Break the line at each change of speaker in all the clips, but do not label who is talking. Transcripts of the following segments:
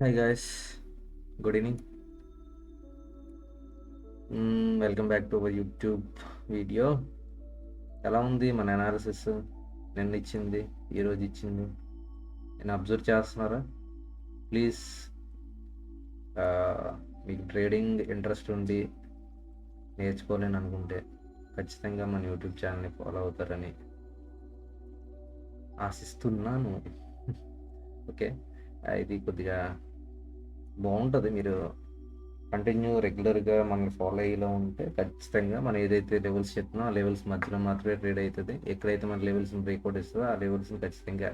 Hi guys, good evening. Welcome back to our YouTube video. ఎలా ఉంది మన analysis? నిన్న ఇచ్చింది, ఈరోజు ఇచ్చింది, నేను అబ్జర్వ్ చేస్తున్నారా? ప్లీజ్, మీకు ట్రేడింగ్ ఇంట్రెస్ట్ ఉండి నేర్చుకోలేని అనుకుంటే ఖచ్చితంగా మన యూట్యూబ్ ఛానల్ని ఫాలో అవుతారని ఆశిస్తున్నాను. ఓకే, ఇది కొద్దిగా బాగుంటుంది. మీరు కంటిన్యూ రెగ్యులర్గా మనల్ని ఫాలో అయ్యేలా ఉంటే ఖచ్చితంగా మనం ఏదైతే లెవెల్స్ చెప్పినా ఆ లెవెల్స్ మధ్యలో మాత్రమే ట్రేడ్ అవుతుంది. ఎక్కడైతే మన లెవెల్స్ని బ్రేక్అవుట్ ఇస్తుందో ఆ లెవెల్స్ని ఖచ్చితంగా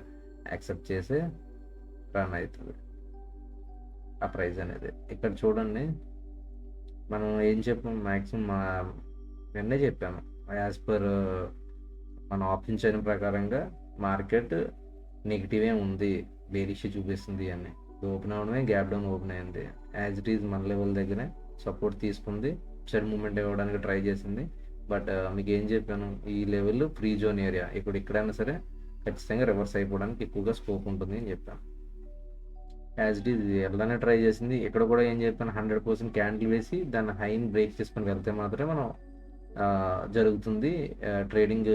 యాక్సెప్ట్ చేసి రన్ అవుతుంది ఆ ప్రైస్ అనేది. ఇక్కడ చూడండి, మనం ఏం చెప్పాము, మ్యాక్సిమం నిన్నే చెప్పాము, యాజ్ పర్ మన ఆప్షన్ చైన్ ప్రకారంగా మార్కెట్ నెగిటివే ఉంది, బేరిష్ చూపిస్తుంది అని. ఓపెన్ అవడమే గ్యాప్ డౌన్ ఓపెన్ అయింది. యాజ్ ఇట్ ఈజ్ మన లెవెల్ దగ్గరే సపోర్ట్ తీసుకుంది, సైడ్ మూమెంట్ ఇవ్వడానికి ట్రై చేసింది. బట్ మీకు ఏం చెప్పాను, ఈ లెవెల్ ఫ్రీ జోన్ ఏరియా, ఇప్పుడు ఎక్కడైనా సరే ఖచ్చితంగా రివర్స్ అయిపోవడానికి ఎక్కువగా స్కోప్ ఉంటుంది అని చెప్పాను. యాజ్ ఇట్ ఈజ్ ఎలానే ట్రై చేసింది. ఇక్కడ కూడా ఏం చెప్పాను, 100% క్యాండిల్ వేసి దాన్ని హైని బ్రేక్ చేసుకొని వెళ్తే మాత్రమే మనం జరుగుతుంది ట్రేడింగ్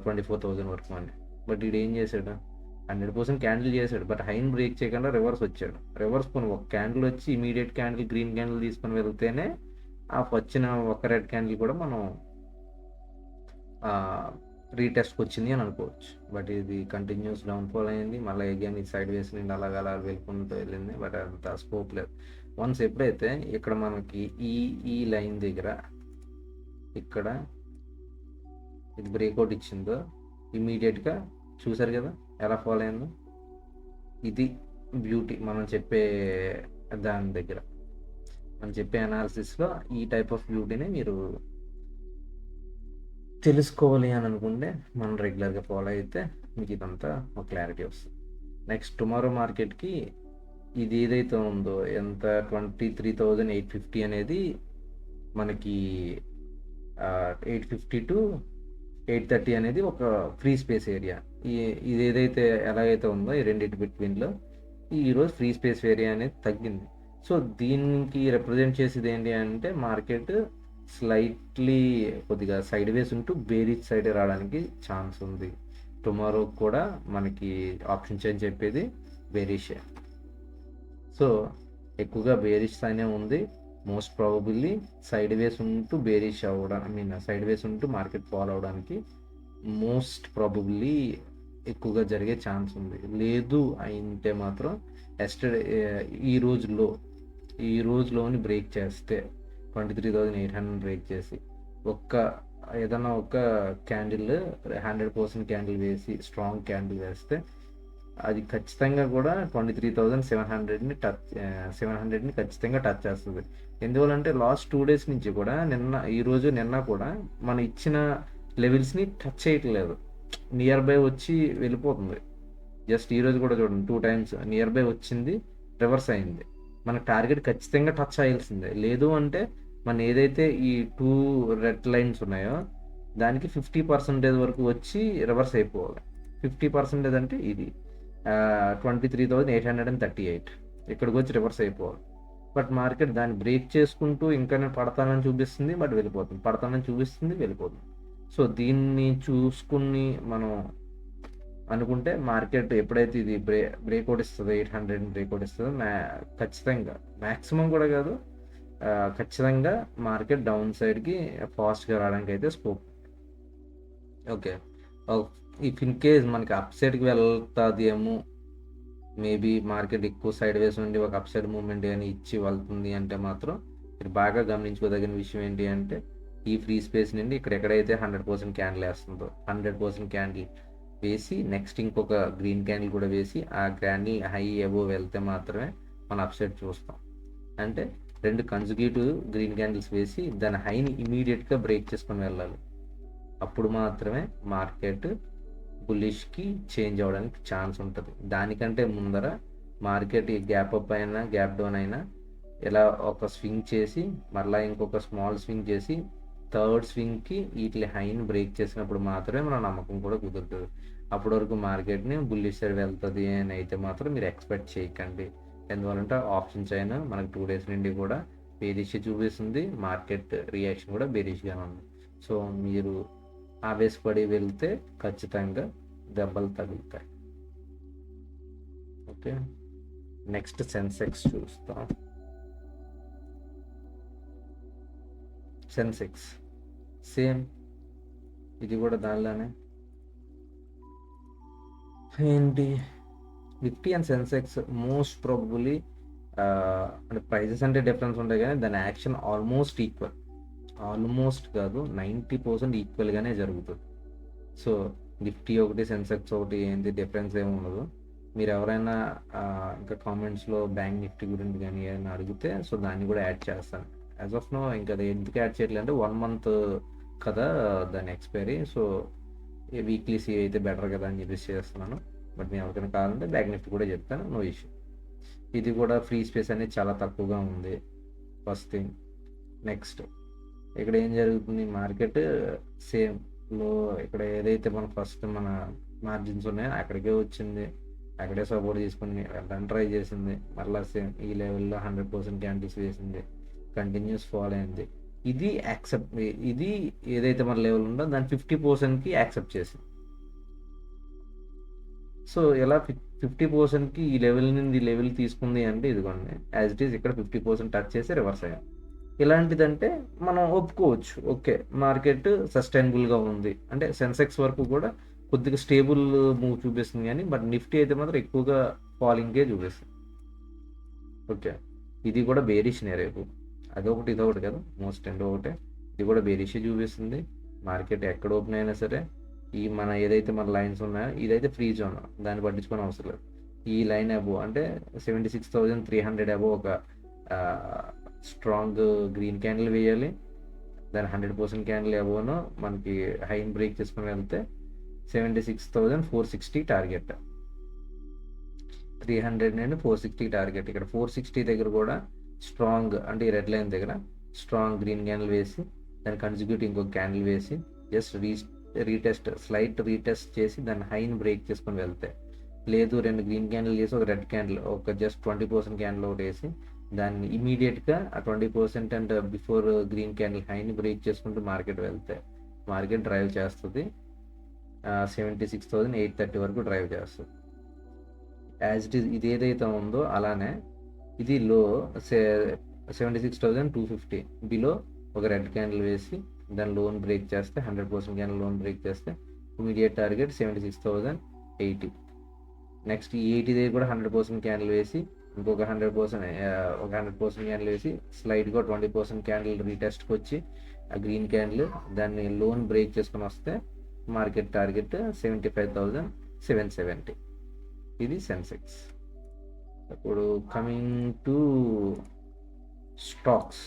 24,000 వరకు అని. బట్ వీడు ఏం చేశాడు, 100% క్యాండిల్ చేశాడు, బట్ హైన్ బ్రేక్ చేయకుండా రివర్స్ వచ్చాడు. రివర్స్ పోను ఒక క్యాండిల్ వచ్చి ఇమీడియట్ క్యాండిల్ గ్రీన్ క్యాండిల్ తీసుకొని వెళ్తేనే ఆ వచ్చిన ఒక రెడ్ క్యాండిల్ కూడా మనం రీటెస్ట్కి వచ్చింది అని అనుకోవచ్చు. బట్ ఇది కంటిన్యూస్ డౌన్ఫాల్ అయింది, మళ్ళీ అగైన్ ఈ సైడ్ వేసి నుండి అలా వెళ్ళుకుంటూ వెళ్ళింది. బట్ అంత స్కోప్ లేదు. వన్స్ ఎప్పుడైతే ఇక్కడ మనకి ఈ లైన్ దగ్గర ఇక్కడ ఇది బ్రేక్అవుట్ ఇచ్చిందో ఇమీడియట్గా చూసారు కదా ఎలా ఫాలో అయిందో. ఇది బ్యూటీ మనం చెప్పే దాని దగ్గర, మనం చెప్పే అనాలిసిస్లో ఈ టైప్ ఆఫ్ బ్యూటీని మీరు తెలుసుకోవాలి అని అనుకుంటే మనం రెగ్యులర్గా ఫాలో అయితే మీకు ఇదంతా ఒక క్లారిటీ వస్తుంది. నెక్స్ట్ టుమారో మార్కెట్కి ఇది ఏదైతే ఉందో ఎంత 23,850 అనేది మనకి 850 to 830 అనేది ఒక ఫ్రీ స్పేస్ ఏరియా. ఇది ఏదైతే ఎలాగైతే ఉందో ఈ రెండింటి బిట్వీన్లో ఈరోజు ఫ్రీ స్పేస్ ఏరియా అనేది తగ్గింది. సో దీనికి రిప్రజెంట్ చేసేది ఏంటి అంటే మార్కెట్ స్లైట్లీ కొద్దిగా సైడ్ వేస్ ఉంటూ బేరిష్ సైడ్ రావడానికి ఛాన్స్ ఉంది. టుమారో కూడా మనకి ఆప్షన్స్ అని చెప్పేది బేరిష్. సో ఎక్కువగా బేరిష్ అనే ఉంది. మోస్ట్ ప్రాబబుల్లీ సైడ్ వేస్ ఉంటూ బేరిష్ అవ్వడం, సైడ్ వేస్ ఉంటూ మార్కెట్ ఫాలో అవడానికి మోస్ట్ ప్రాబబుల్లీ ఎక్కువగా జరిగే ఛాన్స్ ఉంది. లేదు అయితే మాత్రం ఎస్టర్డే ఈ రోజులోని బ్రేక్ చేస్తే 23,800 బ్రేక్ చేసి ఏదైనా ఒక క్యాండిల్ 100% క్యాండిల్ వేసి స్ట్రాంగ్ క్యాండిల్ వేస్తే అది ఖచ్చితంగా కూడా 23,700ని 700ని ఖచ్చితంగా టచ్ చేస్తుంది. ఎందువల్లంటే లాస్ట్ 2 days నుంచి కూడా నిన్న కూడా మనం ఇచ్చిన లెవెల్స్ని టచ్ చేయట్లేదు, నియర్ బై వచ్చి వెళ్ళిపోతుంది. జస్ట్ ఈరోజు కూడా చూడండి 2 times నియర్ బై వచ్చింది, రివర్స్ అయింది. మన టార్గెట్ ఖచ్చితంగా టచ్ అయ్యాల్సిందే. లేదు అంటే మన ఏదైతే ఈ 2 రెడ్ లైన్స్ ఉన్నాయో దానికి 50% వరకు వచ్చి రివర్స్ అయిపోవాలి. 50% అంటే ఇది 23,838 ఇక్కడికి వచ్చి రివర్స్ అయిపోవాలి. బట్ మార్కెట్ దాన్ని బ్రేక్ చేసుకుంటూ ఇంకా నేను పడతానని చూపిస్తుంది, బట్ వెళ్ళిపోతుంది, పడతానని చూపిస్తుంది, వెళ్ళిపోతుంది. సో దీన్ని చూసుకుని మనం అనుకుంటే మార్కెట్ ఎప్పుడైతే ఇది బ్రేక్అవుట్ ఇస్తుందో 800 బ్రేక్అవుట్ ఇస్తుందో ఖచ్చితంగా మ్యాక్సిమం కూడా కాదు, ఖచ్చితంగా మార్కెట్ డౌన్ సైడ్కి ఫాస్ట్గా రావడానికి అయితే scope. Okay, if in case మనకి అప్ సైడ్కి వెళ్తుంది ఏమో, మేబీ మార్కెట్ ఎక్కువ సైడ్ వేస్ ఉండి ఒక అప్ సైడ్ మూవ్మెంట్ కానీ ఇచ్చి వెళ్తుంది అంటే మాత్రం మీరు బాగా గమనించుకోదగిన విషయం ఏంటి అంటే ఈ ఫ్రీ స్పేస్ నుండి ఇక్కడ ఎక్కడైతే 100% క్యాండిల్ వేస్తుందో 100% క్యాండిల్ వేసి నెక్స్ట్ ఇంకొక గ్రీన్ క్యాండిల్ కూడా వేసి ఆ క్యాండిల్ హై అబోవ్ వెళ్తే మాత్రమే మనం అప్ సైడ్ చూస్తాం. అంటే 2 కన్సిక్యూటివ్ గ్రీన్ క్యాండిల్స్ వేసి దాని హైని ఇమీడియట్గా బ్రేక్ చేసుకొని వెళ్ళాలి. అప్పుడు మాత్రమే మార్కెట్ బుల్లిష్కి చేంజ్ అవ్వడానికి ఛాన్స్ ఉంటుంది. దానికంటే ముందర మార్కెట్ గ్యాప్ అప్ అయినా గ్యాప్ డౌన్ అయినా ఇలా ఒక స్వింగ్ చేసి మళ్ళీ ఇంకొక స్మాల్ స్వింగ్ చేసి థర్డ్ స్వింగ్కి వీటి హైని బ్రేక్ చేసినప్పుడు మాత్రమే మన నమ్మకం కూడా కుదురుతుంది. అప్పటి వరకు మార్కెట్ని బుల్లిష్ సైడ్ వెళ్తుంది అని అయితే మాత్రం మీరు ఎక్స్పెక్ట్ చేయకండి. ఎందువల్లంటే ఆప్షన్స్ అయినా మనకు 2 డేస్ నుండి కూడా బేరిష్ చూపిస్తుంది, మార్కెట్ రియాక్షన్ కూడా బేరిష్గానే ఉంది. సో మీరు ఆవేశపడి వెళ్తే ఖచ్చితంగా దెబ్బలు తగులుతాయి. ఓకే, నెక్స్ట్ సెన్సెక్స్ చూస్తాం. సెన్సెక్స్ సేమ్, ఇది కూడా దానిలోనే ఏంటి, Nifty and Sensex most probably అంటే ప్రైజెస్ అంటే డిఫరెన్స్ ఉంటాయి కానీ దాని యాక్షన్ ఆల్మోస్ట్ ఈక్వల్, ఆల్మోస్ట్ కాదు 90% ఈక్వల్గానే జరుగుతుంది. సో నిఫ్టీ ఒకటి సెన్సెక్స్ ఒకటి ఏంటి డిఫరెన్స్ ఏమి ఉండదు. మీరు ఎవరైనా ఇంకా కామెంట్స్లో బ్యాంక్ నిఫ్టీ గురించి కానీ ఏమైనా అడిగితే సో దాన్ని కూడా యాడ్ చేస్తాను. యాజ్ ఆఫ్ నో ఇంకా అది ఎందుకు యాడ్ చేయట్లేదు అంటే 1 month కదా దాని ఎక్స్పైరీ, సో వీక్లీ సీ అయితే బెటర్ కదా అని చెప్పేసి చేస్తున్నాను. బట్ నేను ఎవరికైనా కావాలంటే బ్యాంక్ నిఫ్టీ కూడా చెప్తాను, నో ఇష్యూ. ఇది కూడా ఫ్రీ స్పేస్ అనేది చాలా తక్కువగా ఉంది, ఫస్ట్ థింగ్. నెక్స్ట్ ఇక్కడ ఏం జరుగుతుంది, మార్కెట్ సేమ్ లో ఇక్కడ ఏదైతే మన ఫస్ట్ మన మార్జిన్స్ ఉన్నాయో అక్కడికే వచ్చింది, అక్కడే సపోర్ట్ తీసుకుని రన్ ట్రై చేసింది, మళ్ళీ సేమ్ ఈ లెవెల్లో 100% క్యాండిల్స్ వేసింది, కంటిన్యూస్ ఫాల్ అయింది. ఇది యాక్సెప్ట్, ఇది ఏదైతే మన లెవెల్ ఉందో దాన్ని 50%కి యాక్సెప్ట్ చేసింది. సో ఎలా 50%కి ఈ లెవెల్ నుండి ఈ లెవెల్ తీసుకుంది అంటే ఇదిగోండి యాజ్ ఇట్ ఈస్ ఇక్కడ 50% టచ్ చేసి రివర్స్ అయ్యాం. ఇలాంటిదంటే మనం ఒప్పుకోవచ్చు, ఓకే మార్కెట్ సస్టైనబుల్గా ఉంది అంటే సెన్సెక్స్ వరకు కూడా కొద్దిగా స్టేబుల్ మూవ్ చూపిస్తుంది. కానీ బట్ నిఫ్టీ అయితే మాత్రం ఎక్కువగా ఫాలింగ్కే చూపిస్తుంది. ఓకే, ఇది కూడా బేరిష్నే రేపు, అదొకటి ఇదొకటి కదా, మోస్ట్ ఎండ్ ఒకటే. ఇది కూడా బేరిష్ చూపిస్తుంది. మార్కెట్ ఎక్కడ ఓపెన్ అయినా సరే ఈ మన ఏదైతే మన లైన్స్ ఉన్నాయో ఇదైతే ఫ్రీ జోన్, దాన్ని పట్టించుకొని అవసరం లేదు. ఈ లైన్ అబో అంటే 76,300 అబో ఒక స్ట్రాంగ్ గ్రీన్ క్యాండిల్ వేయాలి. దాని 100% క్యాండిల్ అబోను మనకి హైన్ బ్రేక్ చేసుకుని వెళ్తే 76,460 టార్గెట్, 300 నుండి 460 టార్గెట్. ఇక్కడ 460 దగ్గర కూడా స్ట్రాంగ్ అంటే ఈ రెడ్ లైన్ దగ్గర స్ట్రాంగ్ గ్రీన్ క్యాండిల్ వేసి దాని కన్సిక్యూటివ్ ఇంకొక క్యాండిల్ వేసి జస్ట్ రీటెస్ట్ స్లైట్ రీటెస్ట్ చేసి దాన్ని హైన్ బ్రేక్ చేసుకొని వెళ్తే, లేదు 2 గ్రీన్ క్యాండిల్ చేసి ఒక రెడ్ క్యాండిల్ ఒక జస్ట్ 20% క్యాండిల్ ఒకటి వేసి దాన్ని ఇమీడియట్గా ఆ 20% అండ్ బిఫోర్ గ్రీన్ క్యాండిల్ హైని బ్రేక్ చేసుకుంటూ మార్కెట్ వెళ్తే మార్కెట్ డ్రైవ్ చేస్తుంది, 76,830 వరకు డ్రైవ్ చేస్తుంది. యాజ్ ఇట్ ఈస్ ఇది ఏదైతే ఉందో అలానే ఇది లో 76,250 బిలో ఒక రెడ్ క్యాండిల్ వేసి దాని లోన్ బ్రేక్ చేస్తే 100% క్యాండిల్ లోన్ బ్రేక్ చేస్తే ఇమీడియట్ టార్గెట్ 76,080. నెక్స్ట్ ఈ 80 దగ్గర కూడా 100% క్యాండిల్ వేసి ఇంకొక 100% క్యాండిల్ వేసి స్లైడ్గా 20% క్యాండిల్ రీటెస్ట్కి వచ్చి ఆ గ్రీన్ క్యాండిల్ దాన్ని లోన్ బ్రేక్ చేసుకొని వస్తే మార్కెట్ టార్గెట్ 75,770. ఇది సెన్సెక్స్. ఇప్పుడు కమింగ్ టు స్టాక్స్,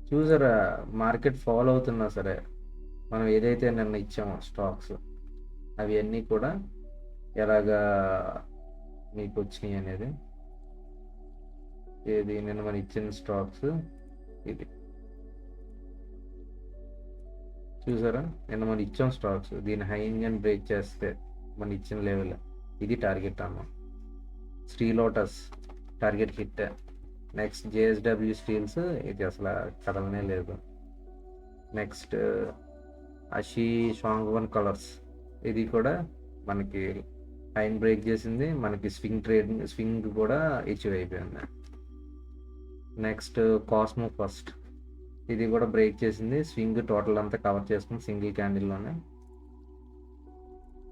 చూసారా మార్కెట్ ఫాలో అవుతున్నా సరే మనం ఏదైతే నిన్న ఇచ్చామో స్టాక్స్ అవి అన్నీ కూడా ఎలాగా మీకు వచ్చినాయి అనేది, ఏది నిన్న మనం ఇచ్చిన స్టాక్స్ ఇది చూసారా, నిన్న మనం ఇచ్చాం స్టాక్స్, దీని హైన్ అండ్ బ్రేక్ చేస్తే మనం ఇచ్చిన లెవెల్ ఇది టార్గెట్ అన్నాం. Sri lotus target hit. Next JSW steels ఇది అసలు కదలనే లేదు. నెక్స్ట్ అషీ షాంగ్వన్ కలర్స్ ఇది కూడా మనకి హైన్ బ్రేక్ చేసింది, మనకి స్వింగ్ కూడా అచీవ్ అయిపోయింది. నెక్స్ట్ కాస్మో ఫస్ట్ ఇది కూడా బ్రేక్ చేసింది, స్వింగ్ టోటల్ అంతా కవర్ చేసుకుని సింగిల్ క్యాండిల్లోనే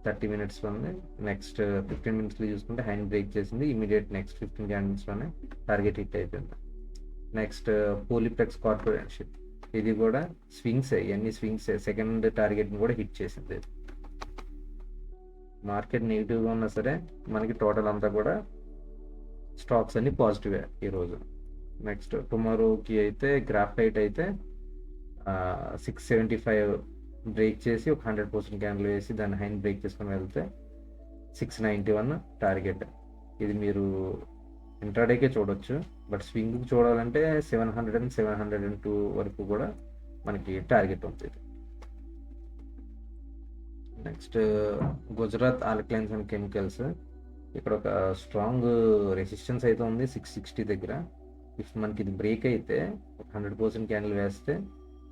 30 minutesలోనే. నెక్స్ట్ 15 minutesలో చూసుకుంటే హైన్ బ్రేక్ చేసింది, ఇమీడియట్ నెక్స్ట్ 15 candlesలోనే టార్గెట్ హిట్ అయిపోయింది. నెక్స్ట్ పోలిప్లెక్స్ కార్పొరేషన్ ఇది కూడా స్వింగ్స్, ఇవన్నీ స్వింగ్స్, సెకండ్ టార్గెట్ని కూడా హిట్ చేసింది. మార్కెట్ నెగిటివ్గా ఉన్నా సరే మనకి టోటల్ అంతా కూడా స్టాక్స్ అన్ని పాజిటివే ఈరోజు. నెక్స్ట్ టుమారోకి అయితే గ్రాఫైట్ అయితే 675 బ్రేక్ చేసి ఒక 100% క్యాండిల్ వేసి దాన్ని హైన్ బ్రేక్ చేసుకొని వెళ్తే 691 టార్గెట్. ఇది మీరు ఇంట్రాడేకే చూడొచ్చు, బట్ స్వింగ్ చూడాలంటే 700 and 702 వరకు కూడా మనకి టార్గెట్ ఉంటుంది. Next Gujarat alkalines and chemicals. ఇక్కడ ఒక స్ట్రాంగ్ రెసిస్టెన్స్ అయితే ఉంది 660 దగ్గర. ఇఫ్ మనకి ఇది బ్రేక్ అయితే 100% క్యాండిల్ వేస్తే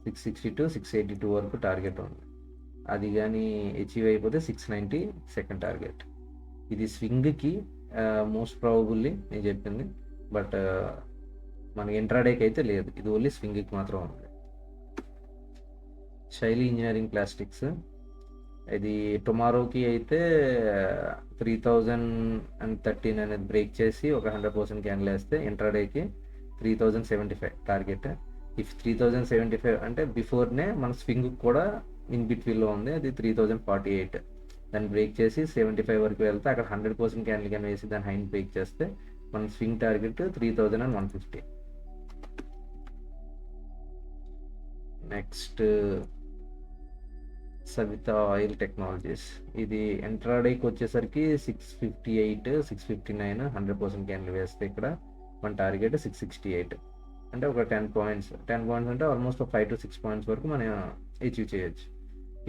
662 వరకు టార్గెట్ ఉంది. అది కానీ అచీవ్ అయిపోతే 690 సెకండ్ టార్గెట్. ఇది స్వింగ్కి మోస్ట్ ప్రాబబుల్లీ నేను చెప్పింది, బట్ మనకి ఇంట్రాడేకి అయితే లేదు, ఇది ఓన్లీ స్వింగ్కి మాత్రం ఉంది. శైలి ఇంజనీరింగ్ ప్లాస్టిక్స్, ఇది టుమారోకి అయితే 3013 అనేది బ్రేక్ చేసి ఒక 100% క్యాండిల్ వేస్తే ఇంట్రాడేకి 3075 టార్గెట్. ఇఫ్ 3075 అంటే బిఫోర్నే మన స్వింగ్ కూడా ఇన్ బిట్వీన్లో ఉంది, అది 3048. దాన్ని బ్రేక్ చేసి 75 వరకు వెళ్తే అక్కడ 100% క్యాండిల్ కానీ వేసి దాన్ని హైన్ బ్రేక్ చేస్తే మన swing target 3150. Next Savita oil technologies, ఇది ఇంట్రాడేకి వచ్చేసరికి 658 659 100% క్యాండిల్ వేస్తే ఇక్కడ మన టార్గెట్ 668. అంటే ఒక 10 పాయింట్స్ అంటే ఆల్మోస్ట్ 5 to 6 పాయింట్స్ వరకు మనం అచీవ్ చేయొచ్చు.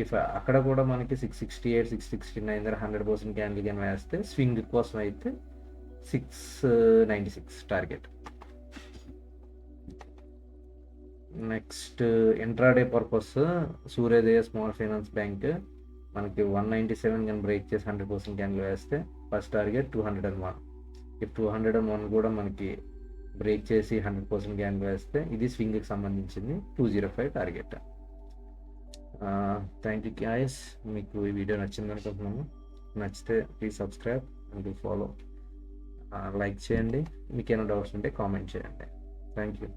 ఇఫ్ అక్కడ కూడా మనకి 668 669 దగ్గర 100% క్యాండిల్ కానీ వేస్తే స్వింగ్ కోసం అయితే 696 టార్గెట్. నెక్స్ట్ ఇంట్రాడే పర్పస్ సూర్యోదయ స్మాల్ ఫైనాన్స్ బ్యాంక్ మనకి 197 కానీ బ్రేక్ చేసి 100% క్యాండిల్ వేస్తే ఫస్ట్ టార్గెట్ 201. ఇఫ్ 201 కూడా మనకి బ్రేక్ చేసి 100% క్యాండిల్ వేస్తే ఇది స్వింగ్కి సంబంధించింది 205 టార్గెట్. థ్యాంక్ యూ గాయ్స్, మీకు ఈ వీడియో నచ్చింది అనుకుంటున్నాము. నచ్చితే please subscribe and follow, like చేయండి. మీకు ఏమైనా డౌట్స్ ఉంటే కామెంట్ చేయండి. Thank you.